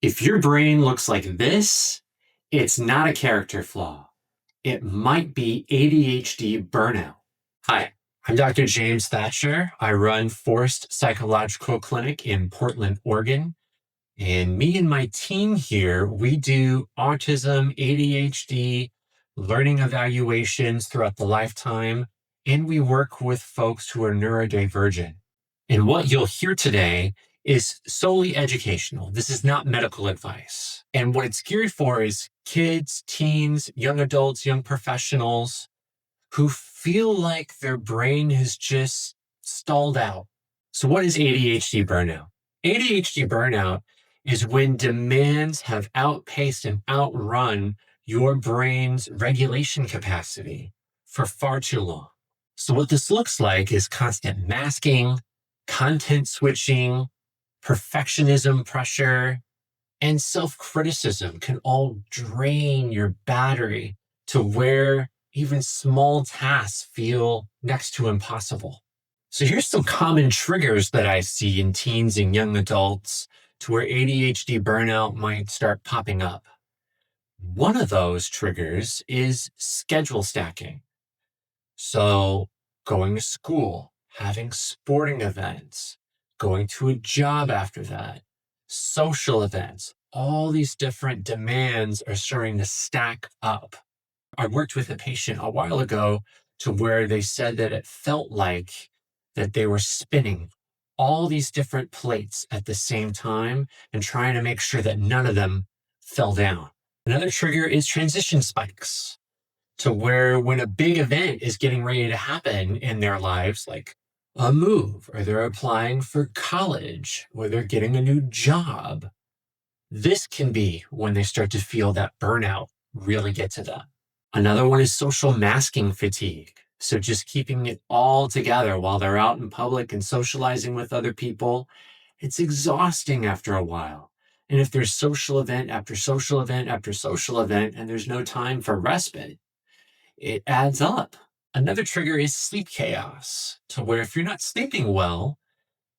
If your brain looks like this, it's not a character flaw. It might be ADHD burnout. Hi, I'm Dr. James Thatcher. I run Forest Psychological Clinic in Portland, Oregon. And me and my team here, we do autism, ADHD, learning evaluations throughout the lifetime, and we work with folks who are neurodivergent. And what you'll hear today is solely educational. This is not medical advice. And what it's geared for is kids, teens, young adults, young professionals who feel like their brain has just stalled out. So what is ADHD burnout? ADHD burnout is when demands have outpaced and outrun your brain's regulation capacity for far too long. So what this looks like is constant masking, content switching, perfectionism pressure, and self-criticism can all drain your battery to where even small tasks feel next to impossible. So here's some common triggers that I see in teens and young adults to where ADHD burnout might start popping up. One of those triggers is schedule stacking. So going to school, having sporting events, going to a job after that, social events, all these different demands are starting to stack up. I worked with a patient a while ago to where they said that it felt like that they were spinning all these different plates at the same time and trying to make sure that none of them fell down. Another trigger is transition spikes, to where when a big event is getting ready to happen in their lives, like a move, or they're applying for college, or they're getting a new job, this can be when they start to feel that burnout really get to them. Another one is social masking fatigue. So just keeping it all together while they're out in public and socializing with other people, it's exhausting after a while. And if there's social event after social event after social event, and there's no time for respite, it adds up. Another trigger is sleep chaos, to where if you're not sleeping well,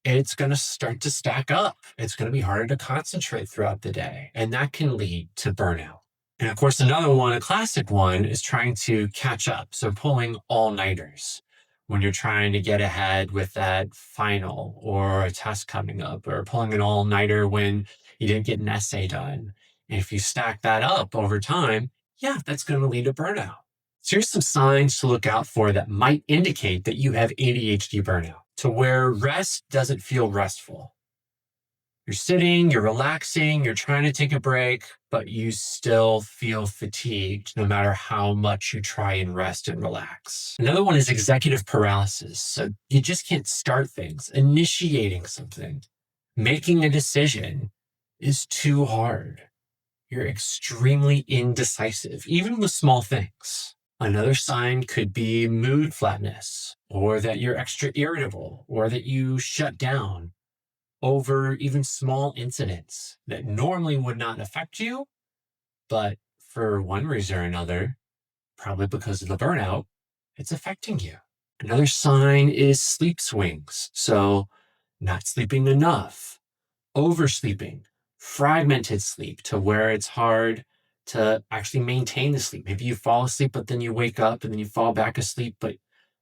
it's going to start to stack up. It's going to be harder to concentrate throughout the day, and that can lead to burnout. And of course, another one, a classic one, is trying to catch up. So pulling all-nighters when you're trying to get ahead with that final or a test coming up, or pulling an all-nighter when you didn't get an essay done. And if you stack that up over time, yeah, that's going to lead to burnout. So here's some signs to look out for that might indicate that you have ADHD burnout, to where rest doesn't feel restful. You're sitting, you're relaxing, you're trying to take a break, but you still feel fatigued no matter how much you try and rest and relax. Another one is executive paralysis. So you just can't start things. Initiating something, making a decision is too hard. You're extremely indecisive, even with small things. Another sign could be mood flatness, or that you're extra irritable, or that you shut down over even small incidents that normally would not affect you, but for one reason or another, probably because of the burnout, it's affecting you. Another sign is sleep swings. So not sleeping enough, oversleeping, fragmented sleep, to where it's hard to actually maintain the sleep. Maybe you fall asleep, but then you wake up and then you fall back asleep, but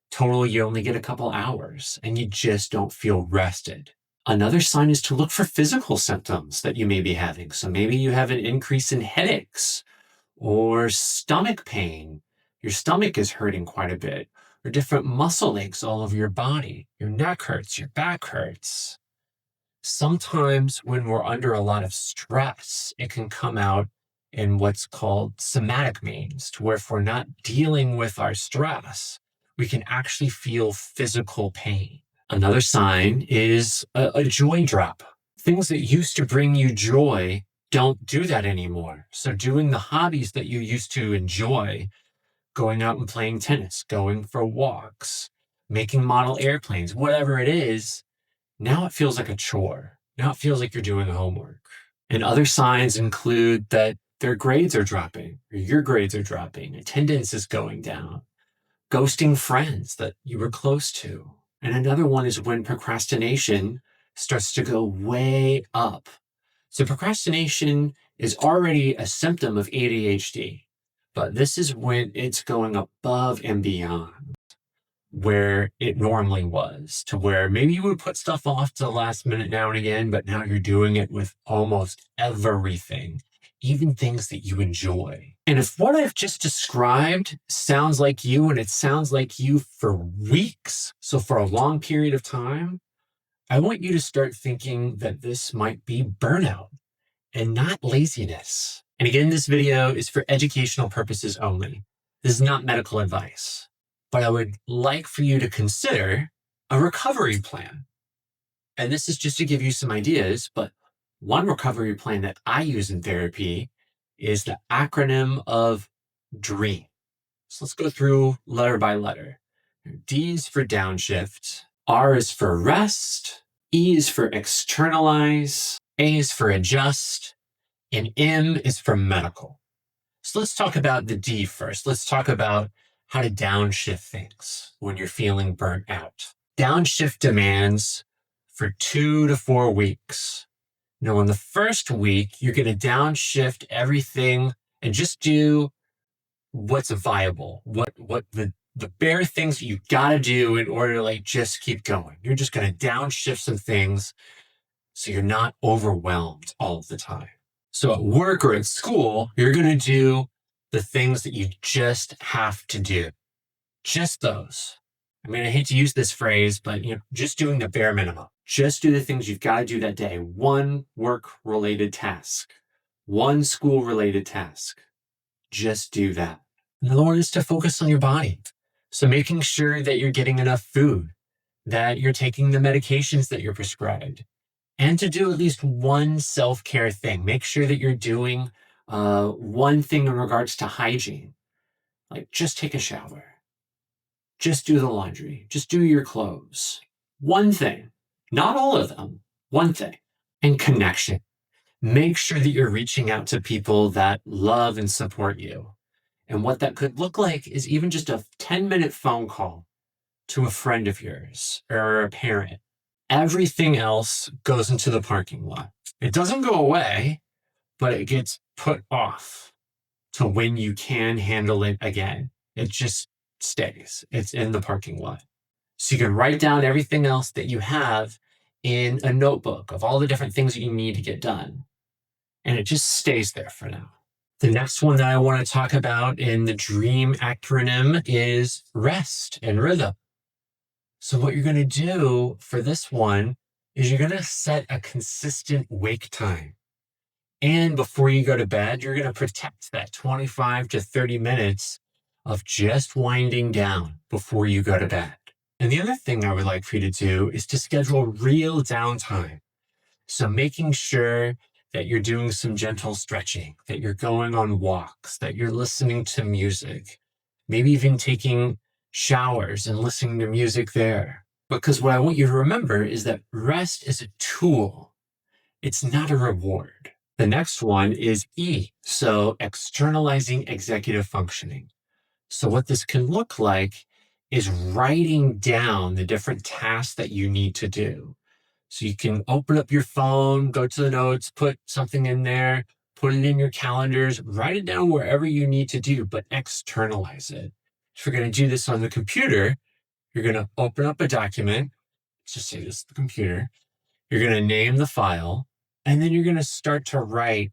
totally you only get a couple hours and you just don't feel rested. Another sign is to look for physical symptoms that you may be having. So maybe you have an increase in headaches or stomach pain. Your stomach is hurting quite a bit, or different muscle aches all over your body. Your neck hurts, your back hurts. Sometimes when we're under a lot of stress, it can come out in what's called somatic means, to where if we're not dealing with our stress, we can actually feel physical pain. Another sign is a joy drop. Things that used to bring you joy don't do that anymore. So doing the hobbies that you used to enjoy, going out and playing tennis, going for walks, making model airplanes, whatever it is, now it feels like a chore. Now it feels like you're doing homework. And other signs include that their grades are dropping, or your grades are dropping, attendance is going down, ghosting friends that you were close to. And another one is when procrastination starts to go way up, So procrastination is already a symptom of ADHD, but this is when it's going above and beyond where it normally was, to where maybe you would put stuff off to the last minute now and again, but now you're doing it with almost everything, even things that you enjoy. And if what I've just described sounds like you, and it sounds like you for weeks, so for a long period of time, I want you to start thinking that this might be burnout and not laziness. And again, this video is for educational purposes only. This is not medical advice. But I would like for you to consider a recovery plan. And this is just to give you some ideas, but one recovery plan that I use in therapy is the acronym of DREAM. So let's go through letter by letter. D is for downshift, R is for rest, E is for externalize, A is for adjust, and M is for medical. So let's talk about the D first. Let's talk about how to downshift things when you're feeling burnt out. Downshift demands for 2 to 4 weeks. Now, in the first week, you're going to downshift everything and just do what's viable, what the bare things you got to do in order to just keep going. You're just going to downshift some things so you're not overwhelmed all of the time. So at work or at school, you're going to do the things that you just have to do. Just those. I mean, I hate to use this phrase, but just doing the bare minimum. Just do the things you've got to do that day. One work-related task, one school-related task. Just do that. Another one is to focus on your body. So making sure that you're getting enough food, that you're taking the medications that you're prescribed, and to do at least one self-care thing. Make sure that you're doing one thing in regards to hygiene. Just take a shower. Just do the laundry. Just do your clothes. One thing. Not all of them. One thing. And connection. Make sure that you're reaching out to people that love and support you. And what that could look like is even just a 10-minute phone call to a friend of yours or a parent. Everything else goes into the parking lot. It doesn't go away, but it gets put off to when you can handle it again. It just stays. It's in the parking lot. So you can write down everything else that you have in a notebook of all the different things that you need to get done. And it just stays there for now. The next one that I want to talk about in the DREAM acronym is rest and rhythm. So what you're going to do for this one is you're going to set a consistent wake time. And before you go to bed, you're going to protect that 25 to 30 minutes of just winding down before you go to bed. And the other thing I would like for you to do is to schedule real downtime. So making sure that you're doing some gentle stretching, that you're going on walks, that you're listening to music, maybe even taking showers and listening to music there. Because what I want you to remember is that rest is a tool. It's not a reward. The next one is E, so externalizing executive functioning. So what this can look like is writing down the different tasks that you need to do. So you can open up your phone, go to the notes, put something in there, put it in your calendars, write it down wherever you need to do, but externalize it. If you're going to do this on the computer, you're going to open up a document. Let's just say this is the computer. You're going to name the file, and then you're going to start to write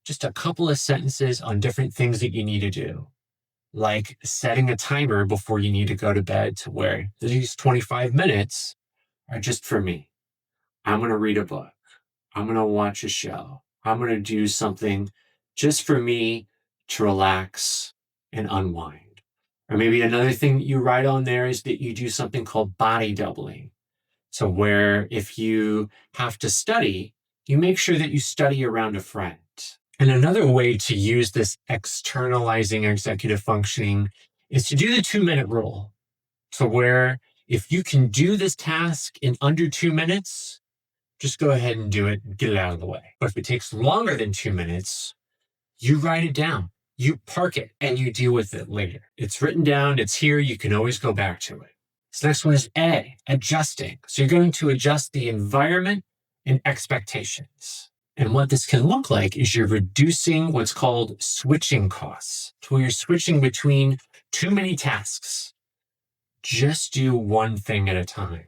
just a couple of sentences on different things that you need to do, like setting a timer before you need to go to bed to where these 25 minutes are just for me. I'm going to read a book. I'm going to watch a show. I'm going to do something just for me to relax and unwind. Or maybe another thing that you write on there is that you do something called body doubling. So where if you have to study, you make sure that you study around a friend. And another way to use this externalizing executive functioning is to do the 2-minute rule. So where if you can do this task in under 2 minutes, just go ahead and do it and get it out of the way. But if it takes longer than 2 minutes, you write it down, you park it, and you deal with it later. It's written down, it's here, you can always go back to it. This next one is A, adjusting. So you're going to adjust the environment and expectations. And what this can look like is you're reducing what's called switching costs, to where you're switching between too many tasks. Just do one thing at a time.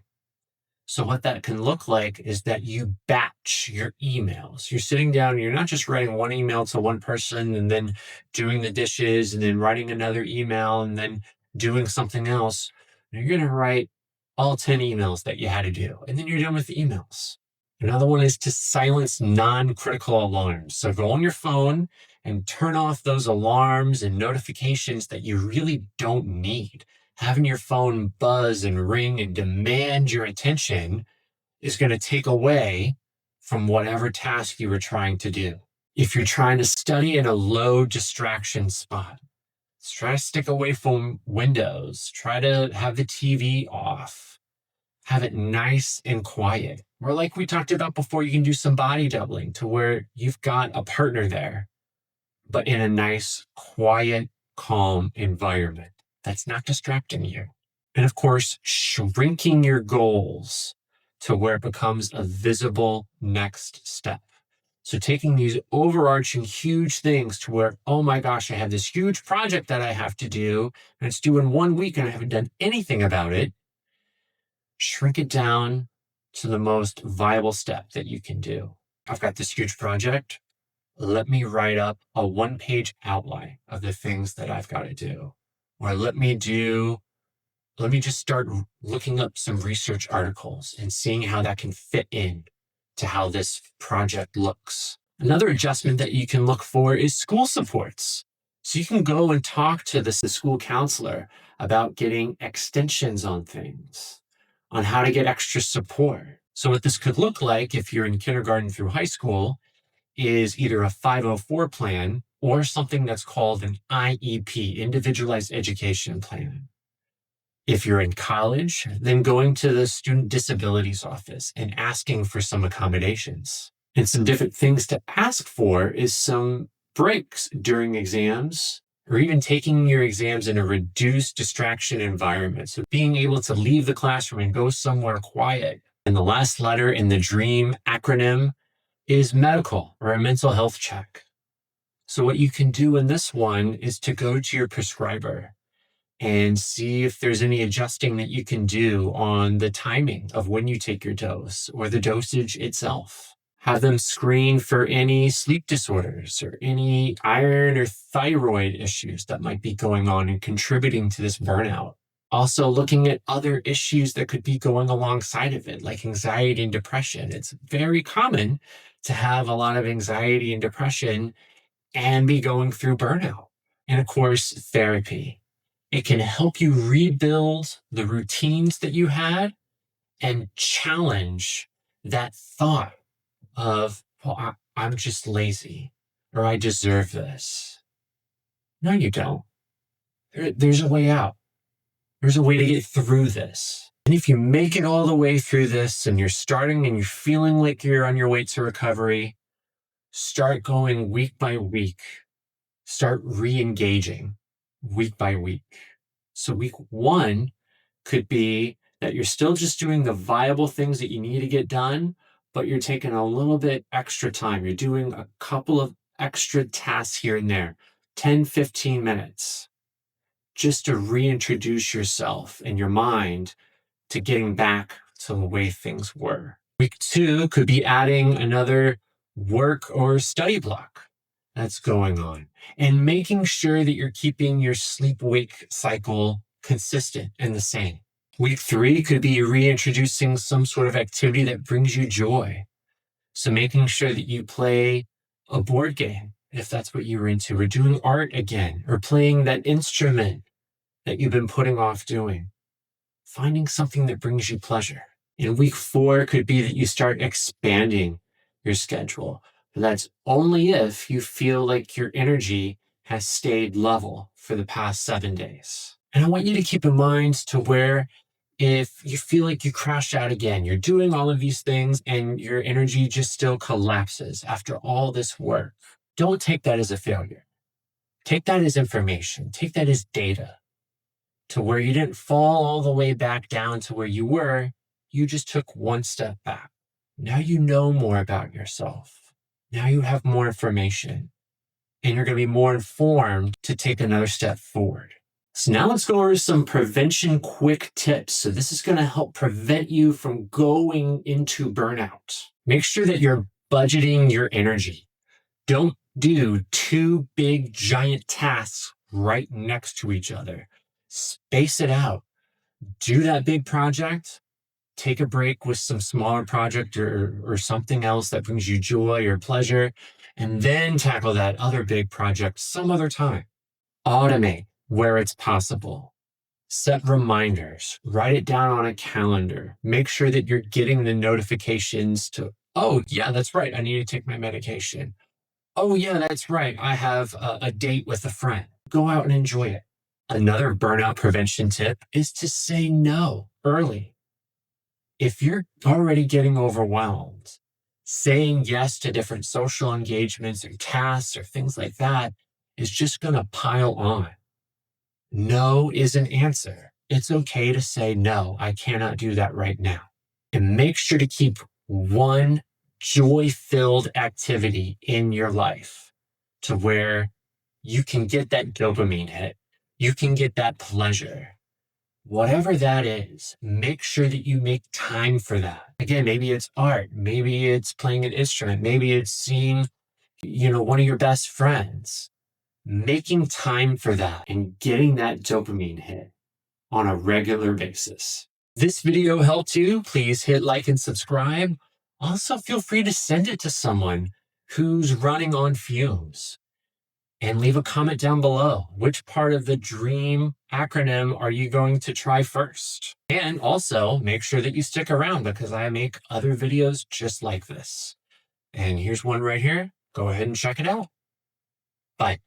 So what that can look like is that you batch your emails. You're sitting down and you're not just writing one email to one person and then doing the dishes and then writing another email and then doing something else. You're going to write all 10 emails that you had to do, and then you're done with the emails. Another one is to silence non-critical alarms. So go on your phone and turn off those alarms and notifications that you really don't need. Having your phone buzz and ring and demand your attention is going to take away from whatever task you were trying to do. If you're trying to study in a low distraction spot, try to stick away from windows. Try to have the TV off. Have it nice and quiet. Or like we talked about before, you can do some body doubling to where you've got a partner there, but in a nice, quiet, calm environment that's not distracting you. And of course, shrinking your goals to where it becomes a visible next step. So taking these overarching huge things to where, oh my gosh, I have this huge project that I have to do, and it's due in 1 week and I haven't done anything about it. Shrink it down to the most viable step that you can do. I've got this huge project. Let me write up a 1-page outline of the things that I've got to do. Or let me just start looking up some research articles and seeing how that can fit in to how this project looks. Another adjustment that you can look for is school supports. So you can go and talk to the school counselor about getting extensions on things, on how to get extra support. So what this could look like if you're in kindergarten through high school is either a 504 plan or something that's called an IEP, Individualized Education Plan. If you're in college, then going to the Student Disabilities Office and asking for some accommodations. And some different things to ask for is some breaks during exams, or even taking your exams in a reduced distraction environment. So being able to leave the classroom and go somewhere quiet. And the last letter in the DREAM acronym is medical, or a mental health check. So what you can do in this one is to go to your prescriber and see if there's any adjusting that you can do on the timing of when you take your dose or the dosage itself. Have them screen for any sleep disorders or any iron or thyroid issues that might be going on and contributing to this burnout. Also looking at other issues that could be going alongside of it, like anxiety and depression. It's very common to have a lot of anxiety and depression and be going through burnout. And of course, therapy. It can help you rebuild the routines that you had and challenge that thought of, well, I'm just lazy, or I deserve this. No, you don't. There's a way out. There's a way to get through this. And if you make it all the way through this and you're starting and you're feeling like you're on your way to recovery, start going week by week. Start re-engaging week by week. So week 1 could be that you're still just doing the viable things that you need to get done, but you're taking a little bit extra time. You're doing a couple of extra tasks here and there, 10, 15 minutes, just to reintroduce yourself and your mind to getting back to the way things were. Week 2 could be adding another work or study block that's going on and making sure that you're keeping your sleep-wake cycle consistent and the same. Week 3 could be reintroducing some sort of activity that brings you joy. So making sure that you play a board game, if that's what you were into, or doing art again, or playing that instrument that you've been putting off doing. Finding something that brings you pleasure. And week 4 could be that you start expanding your schedule. But that's only if you feel like your energy has stayed level for the past 7 days. And I want you to keep in mind to where if you feel like you crash out again, you're doing all of these things and your energy just still collapses after all this work, don't take that as a failure. Take that as information. Take that as data to where you didn't fall all the way back down to where you were. You just took one step back. Now you know more about yourself. Now you have more information and you're going to be more informed to take another step forward. So now let's go over some prevention quick tips. So this is going to help prevent you from going into burnout. Make sure that you're budgeting your energy. Don't do two big giant tasks right next to each other. Space it out. Do that big project, take a break with some smaller project or something else that brings you joy or pleasure, and then tackle that other big project some other time. Automate where it's possible. Set reminders. Write it down on a calendar. Make sure that you're getting the notifications to, oh, yeah, that's right. I need to take my medication. Oh, yeah, that's right. I have a date with a friend. Go out and enjoy it. Another burnout prevention tip is to say no early. If you're already getting overwhelmed, saying yes to different social engagements or tasks or things like that is just going to pile on. No is an answer. It's okay to say, no, I cannot do that right now. And make sure to keep one joy-filled activity in your life to where you can get that dopamine hit. You can get that pleasure. Whatever that is, make sure that you make time for that. Again, maybe it's art. Maybe it's playing an instrument. Maybe it's seeing, one of your best friends. Making time for that and getting that dopamine hit on a regular basis. This video helped you. Please hit like and subscribe. Also, feel free to send it to someone who's running on fumes. And leave a comment down below. Which part of the DREAM acronym are you going to try first? And also make sure that you stick around because I make other videos just like this. And here's one right here. Go ahead and check it out. Bye.